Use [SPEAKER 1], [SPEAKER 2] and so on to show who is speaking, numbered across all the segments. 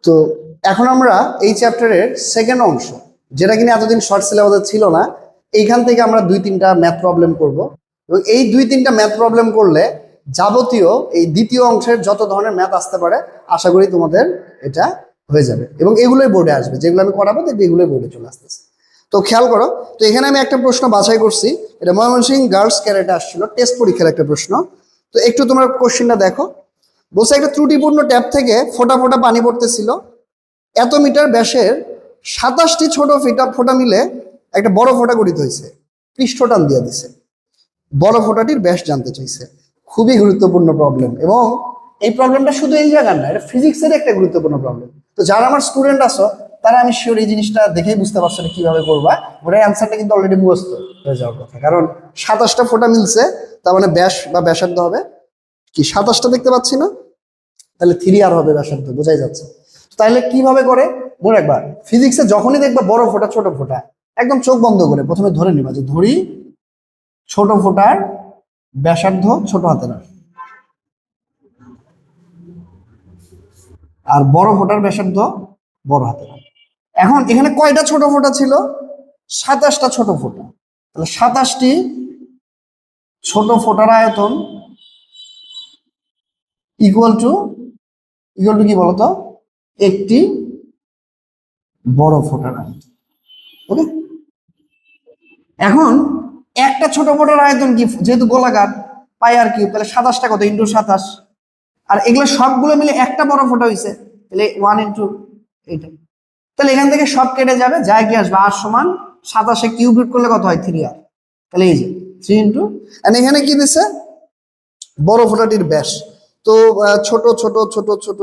[SPEAKER 1] তো এখন আমরা এই চ্যাপ্টারের সেকেন্ড অংশ, যেটা কিনা এতদিন শর্ট সিলেবাসে ছিল না, এইখান থেকে আমরা 2-3টা ম্যাথ প্রবলেম করব এবং এই 2-3টা ম্যাথ প্রবলেম করলে যাবতীয় এই দ্বিতীয় অংশের যত ধরনের ম্যাথ আসতে পারে আশা করি তোমাদের এটা হয়ে যাবে এবং এগুলোই বোর্ডে আসবে, যেগুলো আমি করাবো দেখবে এগুলোই বোর্ডে চলে আসতেছে। তো খেয়াল করো, তো এখানে আমি একটা প্রশ্ন বাছাই করছি, এটা ময়মনসিংহ গার্লস ক্যাডেটে আসছিল, টেস্ট পরীক্ষার একটা প্রশ্ন। তো একটু তোমরা কোশ্চেনটা দেখো। বলছে একটা ত্রুটিপূর্ণ ট্যাপ থেকে ফোঁটা ফোঁটা পানি পড়তেছিল, এত মিটার ব্যাসের 27টি ছোট ফোঁটা মিলে একটা বড় ফোঁটা গঠিত হয়েছে, পৃষ্ঠটান দিয়ে দিছে, বড় ফোঁটাটির ব্যাস জানতে চাইছে। খুবই গুরুত্বপূর্ণ প্রবলেম এবং এই প্রবলেমটা শুধু এই জায়গার না, এটা ফিজিক্সের একটা গুরুত্বপূর্ণ প্রবলেম। তো যারা আমার স্টুডেন্ট আছো তারা আমি শিওর এই জিনিসটা দেখেই বুঝতে পারছো কিভাবে করবা, ওটার অ্যান্সারটা কিন্তু অলরেডি মুখস্থ হয়ে যাওয়ার কথা, কারণ 27টা ফোঁটা মিলছে, তার মানে ব্যাস বা ব্যাসার্ধ হবে কি 27টা দেখতে পাচ্ছি না, তাহলে 3r হবে ব্যাসার্ধ, বোঝাই যাচ্ছে। তাহলে কিভাবে করে মনে রাখবা, ফিজিক্সে যখনই দেখবা বড় ফোঁটা ছোট ফোঁটা, একদম চোখ বন্ধ করে প্রথমে ধরে নিবা যে ধরি ছোট ফোঁটার ব্যাসার্ধ ছোট হাতের আর বড় ফোঁটার ব্যাসার্ধ বড় হাতের। এখন এখানে কয়টা ছোট ফোঁটা ছিল? 27টা ছোট ফোঁটা। তাহলে 27টি ছোট ফোঁটার আয়তন ইকুয়াল টু কি বলতো, একটি বড় ফোঁটার আয়তন। ওকে, এখন একটা ছোট ফোঁটার আয়তন কি, যেহেতু গোলাকার পাই আর কিউব, তাহলে 27টা কত ইন্টু 27, আর এগুলো সবগুলো মিলে একটা বড় ফোঁটা হয়েছে, তাহলে 1 ইন্টু এইটা। তাহলে এখান থেকে সব কেটে যাবে, যায় কি আসবে আর সমান 27-এ কিউব রুট করলে কত হয় 3r, তাহলে এই যে 3 ইন্টু, আর এখানে কি দিছে বড় ফোঁটাটির ব্যাস। তো ছোট ছোট ছোট ছোট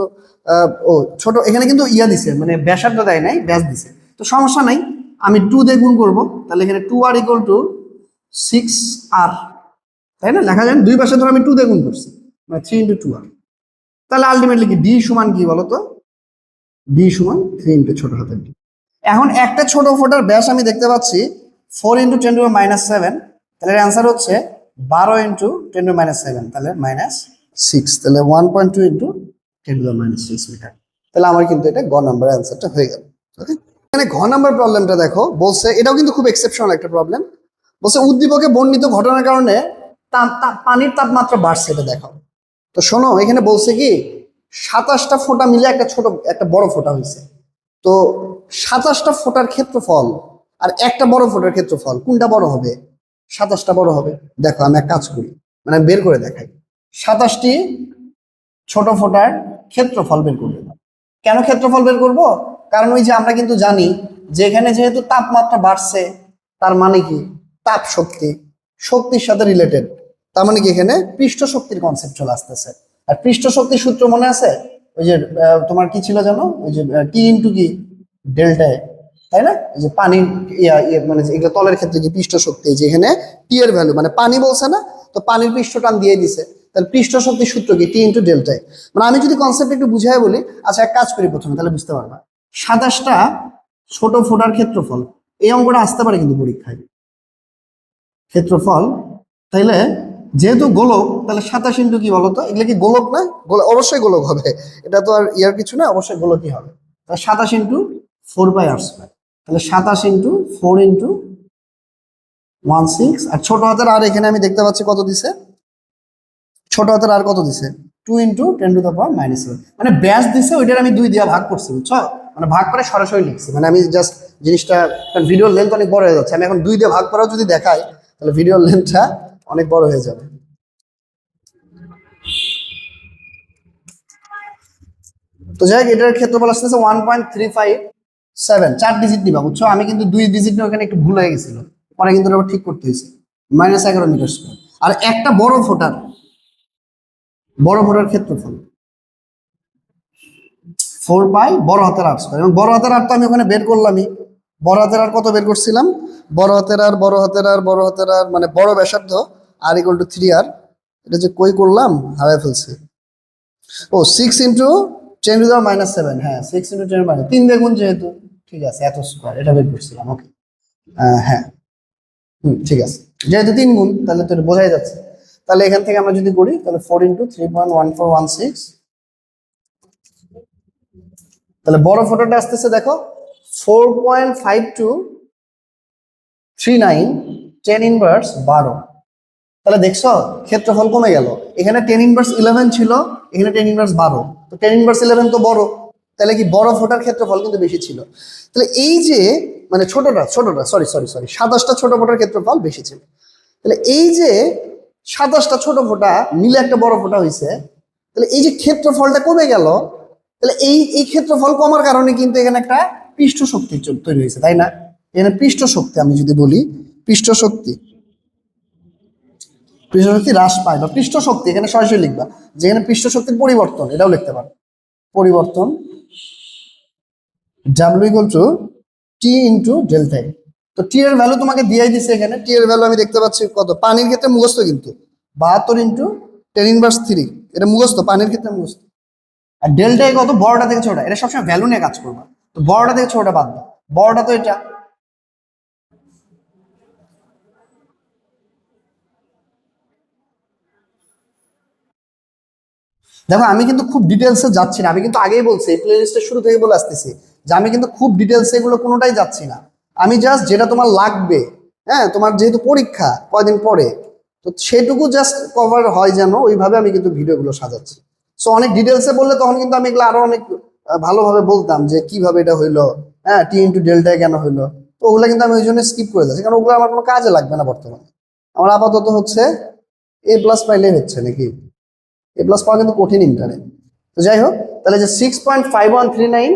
[SPEAKER 1] ও ছোট এখানে কিন্তু ইয়া দিছে, মানে ব্যাসার্ধ দেয় নাই, ব্যাস দিছে। তো সমস্যা নাই, আমি 2 দিয়ে গুণ করবো, তাহলে এখানে 2r ইকুয়াল টু 6r, তাই না? লেখা যায় দুই পাশে ধরো আমি 2 দিয়ে গুণ করছি, মানে 3 ইন্টু 2r। তাহলে আলটিমেটলি কি ডি সমান কি বলতো, ডি সমান 3 ইন্টু ছোট হাতের ডি। এখন একটা ছোট ফোঁটার ব্যাস আমি দেখতে পাচ্ছি 4 ইন্টু 10 টু মাইনাস 7, তাহলে অ্যান্সার হচ্ছে 12 ইন্টু 10 টু মাইনাস 7, তাহলে -6, তাহলে 1.2 ইন্টু 10 টু মাইনাস 6 মিটার। তাহলে আমার কিন্তু এটা গ নাম্বার অ্যান্সারটা হয়ে গেল। ওকে, এখানে ঘ নাম্বার প্রবলেমটা দেখো, বলছে এটাও কিন্তু খুব এক্সেপশনাল একটা প্রবলেম। বলছে উদ্দীপকে বর্ণিত ঘটনার কারণে পানির তাপমাত্রা বাড়ছে, এটা দেখাও। তো শোনো, এখানে বলছে কি 27টা ফোঁটা মিলে একটা বড় ফোঁটা হয়েছে। তো 27টা ফোঁটার ক্ষেত্রফল আর একটা বড় ফোঁটার ক্ষেত্রফল কোনটা বড় হবে? 27টা বড় হবে। দেখো আমি এক কাজ করি, মানে বের করে দেখাই, 27টি ছোট ফোঁটার ক্ষেত্রফল বের করবে। কেন ক্ষেত্রফল বের করব? কারণ ওই যে আমরা কিন্তু জানি যে এখানে যেহেতু তাপমাত্রা বাড়ছে, তার মানে কি তাপ শক্তি, শক্তির সাথে রিলেটেড, তার মানে কি এখানে পৃষ্ঠ শক্তির কনসেপ্ট চলে আসতেছে। আর পৃষ্ঠ শক্তির সূত্র মনে আছে? ওই যে তোমার কি ছিল জানো, ওই যে টি ইন্টু কি ডেল্টা, তাই না? এই যে পানির মানে এগুলো তলের ক্ষেত্রে যে পৃষ্ঠ শক্তি, যে এখানে টি এর ভ্যালু মানে পানি বলছে না, তো পানির পৃষ্ঠ টান দিয়ে দিছে, তাহলে পৃষ্ঠ শক্তির সূত্র কি টি ইন্টু ডেল্টা। মানে আমি যদি কনসেপ্ট একটু বুঝাই বলি, আচ্ছা এক কাজ করি প্রথমে, তাহলে বুঝতে পারবা। 27টা ছোট ফোঁটার ক্ষেত্রফল, এই অঙ্কটা আসতে পারে কিন্তু পরীক্ষায়, ক্ষেত্রফল। তাইলে যেহেতু গোলক, তাহলে 27 ইন্টু কি বলতো, এগুলো কি গোলক না? অবশ্যই গোলক হবে, এটা তো আর ইয়ার কিছু না, অবশ্যই গোলকই হবে। তাহলে 27 ইন্টু 4/r², তাহলে 27 ইন্টু 4 ইন্টু 16, আর ছোট হাতের আর এখানে আমি দেখতে পাচ্ছি কত দিছে, ছোট হাতের আর কত দিছে 2 ইন্টু 10 টু দ্য পাওয়ার -7, মানে ব্যাস দিছে, ওইটার আমি 2 দিয়ে ভাগ করছি, বুঝছো? মানে ভাগ করে সরাসরি লিখছি, মানে আমি জাস্ট জিনিসটা, কারণ ভিডিওর লেন্থ অনেক বড় হয়ে যাচ্ছে, আমি এখন 2 দিয়ে ভাগ করাও যদি দেখাই তাহলে ভিডিওর লেন্থটা অনেক বড় হয়ে যাবে। তো যাই হোক, এটার ক্ষেত্রফল আসতেছে 1.357, 4 ডিজিট নিবা, বুঝছো? আমি কিন্তু 2 ডিজিট নিয়ে ওখানে একটু ভুল হয়ে গেছিল, পরে কিন্তু ওটা ঠিক করতে হয়েছে, -11 মিটার স্কয়ার। আর একটা বড় ফোঁটার ক্ষেত্রফল 4 পাই বড় হাতের r স্কয়ার, এবং বড় হাতের আর তো আমি ওখানে বের করলামই। বড় হাতের আর কত বের করছিলাম? বড় হাতের আর মানে বড় ব্যাসার্ধ r ইকুয়াল টু 3r। এটা যে কই করলাম, হারাই ফেলছি। ও 6 ইন্টু 10 টু দ্য মাইনাস 7, হ্যাঁ 6 ইন্টু 10 মাইনাস 3 দেখুন, যেহেতু ঠিক আছে এত স্কয়ার, এটা বের করছিলাম। ওকে, হ্যাঁ ঠিক আছে, যেহেতু 3 গুণ তাহলে তো বোঝাই যাচ্ছে। তাহলে এখান থেকে আমরা যদি করি তাহলে 4 ইন্টু 3.1416, তাহলে বড় ফটোটা আসতেছে দেখো 4.5239 10 ইনভার্স 12। তাহলে দেখছো ক্ষেত্রফল কমে গেল। এখানে 10 ইনভার্স 11 ছিল, এখানে 10 ইনভার্স 12। তো 10 ইনভার্স 11 তো বড়, তাহলে কি বড় ফোটার ক্ষেত্রফল কিন্তু বেশি ছিল। তাহলে এই যে মানে ছোটটা সরি 27টা ছোট ফোটার ক্ষেত্রফল বেশি ছিল। তাহলে এই যে 27টা ছোট ফোটা মিলে একটা বড় ফোটা হয়েছে, তাহলে এই যে ক্ষেত্রফলটা কমে গেল, তাহলে এই ক্ষেত্রফল কমার কারণে কিন্তু এখানে একটা পৃষ্ঠ শক্তি তৈরি হয়েছে, তাই না? এখানে পৃষ্ঠ শক্তি আমি যদি বলি পৃষ্ঠ শক্তি হ্রাস পায় বা পৃষ্ঠ শক্তি, এখানে সরাসরি লিখবা যেখানে পৃষ্ঠ শক্তির পরিবর্তন, এটাও লিখতে পারো পরিবর্তন W = T × ডেল্টা। তো টি এর ভ্যালু তোমাকে দিয়েই দিছে, এখানে টি এর ভ্যালু আমি দেখতে পাচ্ছি কত, পানির ক্ষেত্রে মুখস্থ কিন্তু 72 × 10 ইনভার্স 3, এটা মুখস্থ, পানির ক্ষেত্রে মুখস্থ। আর ডেল্টা কত, বড়টা থেকে ছোটটা, এটা সবসময় ভ্যালু নিয়ে কাজ করবা। তো বড়টা থেকে ছোটটা বাদ দাও, বড়টা তো এটা। দেখো আমি কিন্তু খুব ডিটেলসে যাচ্ছি না, আমি কিন্তু আগেই বলছি প্লে লিস্টের শুরু থেকে বলে আসতেছি যে আমি কিন্তু খুব ডিটেলসে এগুলো কোনোটাই যাচ্ছি না। আমি জাস্ট যেটা তোমার লাগবে, হ্যাঁ তোমার যেহেতু পরীক্ষা কয়দিন পরে, তো সেটুকু জাস্ট কভার হয় যেন, ওইভাবে আমি কিন্তু ভিডিওগুলো সাজাচ্ছি। সো অনেক ডিটেলসে বললে তখন কিন্তু আমি এগুলো আরো অনেক ভালোভাবে বলতাম যে কিভাবে এটা হইলো, হ্যাঁ T × ডেল্টা কেন হইলো। তো ওগুলো কিন্তু আমি ওই জন্য স্কিপ করে যাচ্ছি, কারণ ওগুলো আমার কোনো কাজে লাগবে না বর্তমানে। আমার আপাতত হচ্ছে A+ পাইলেই হচ্ছে নাকি, A+ পাওয়া কিন্তু কঠিন ইন্টারে। তো যাই হোক, তাহলে যে 6.5139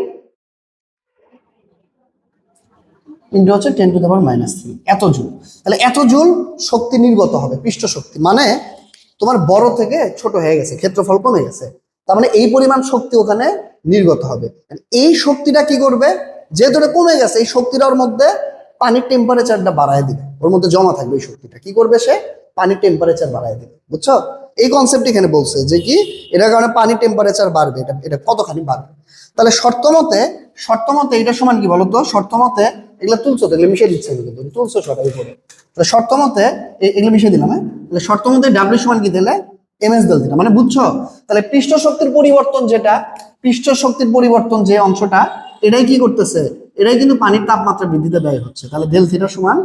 [SPEAKER 1] ইন্টু হচ্ছে 10⁻³ এত জুল। তাহলে এত জুল শক্তি নির্গত হবে, পৃষ্ঠ শক্তি, মানে তোমার বড় থেকে ছোট হয়ে গেছে, ক্ষেত্রফল কমে গেছে, তার মানে এই পরিমাণ শক্তি ওখানে নির্গত হবে। এই শক্তিটা কি করবে, যেহেতু এটা কমে গেছে, এই শক্তিটার মধ্যে পানির টেম্পারেচারটা বাড়ায় দিবে, ওর মধ্যে জমা থাকবে এই শক্তিটা, কি করবে সে, পানির টেম্পারেচার বাড়ায় দিবে। বুঝছো, এই কনসেপ্ট এখানে বলছে যে কি এটার কারণে পানির টেম্পারেচার বাড়বে, এটা কতখানি বাড়বে। তাহলে শর্ত মতে এটা সমান কি বলতো, শর্ত মতে এগুলো তুলছো তো, এগুলো মিশিয়ে দিচ্ছে কিন্তু তুলছো সবাই উপরে। তাহলে শর্ত মতে এগুলো মিশিয়ে দিলাম, হ্যাঁ। তাহলে শর্ত মতে W সমান কি দিলে MS দিল, মানে বুঝছো। তাহলে পৃষ্ঠ শক্তির পরিবর্তন যেটা, পৃষ্ঠ শক্তির পরিবর্তন যে অংশটা, এটাই কি করতেছে, এটাই কিন্তু পানির তাপমাত্রা বৃদ্ধিতে ব্যয় হচ্ছে। তাহলে ডেল থিটা সমান,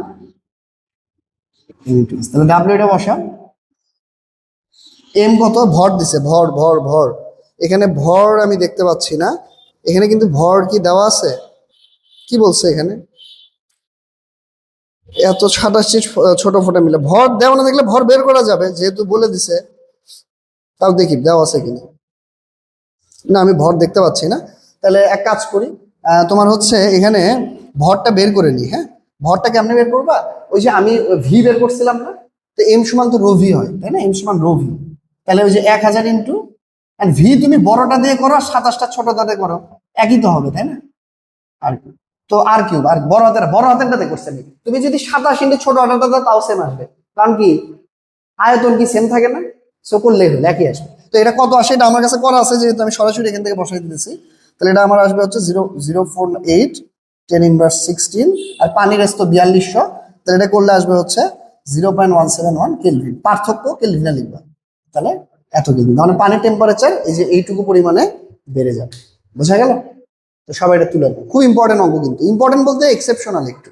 [SPEAKER 1] তাহলে W এটা বসা, M কত, ভর দিছে, ভর এখানে ভর আমি দেখতে পাচ্ছি না, এখানে কিন্তু ভর কি দেওয়া আছে, কি বলছে এখানে, এত 27টি ছোট ফোঁটা মিলে ভর দেওয়া না দেখলে ভর বের করা যাবে, যেহেতু বলে দিছে। তাও দেখি দেওয়া আছে কিনা, না আমি ভর দেখতে পাচ্ছি না। তাহলে এক কাজ করি, তোমার হচ্ছে এখানে ভরটা বের করে নিই, হ্যাঁ। ভরটা কেমনে বের করবা, ওই যে আমি ভি বের করছিলাম না, তো M সমান তো ρV হয়, তাই না, M সমান ρV। তাহলে ওই যে 1000 ইন্টু, আর ভি তুমি বড়টা দিয়ে করো, 27টা ছোটটা দিয়ে করো, একই তো হবে, তাই না। আর কি, তো আর কিউব, আর বড় হাতেরটাতে করছে নাকি, তুমি যদি 27 ইন্টু ছোট হাতেরটা দাও তাও সেম আসবে, কারণ কি আয়তন কি সেম থাকে না, সো করলেই হলো একই আসবে। তো এটা কত আসে, এটা আমার কাছে করা আছে, যেহেতু আমি সরাসরি এখান থেকে বসাই দিতেছি। তাহলে এটা আমার আসবে হচ্ছে 0.048 10⁻16, আর পানির এস তো 4200, তাহলে এটা করলে আসবে হচ্ছে 0.171 কেলভিন। পার্থক্য কেলভিনে লিখবা, তাহলে এত কেলভিন, মানে পানির টেম্পারেচার এই যে এইটুকু পরিমাণে বেড়ে যাবে। বোঝা গেল? তো সবাই এটা তুলে, খুব ইম্পর্টেন্ট অঙ্ক, কিন্তু ইম্পর্টেন্ট বলতে এক্সেপশনাল একটু।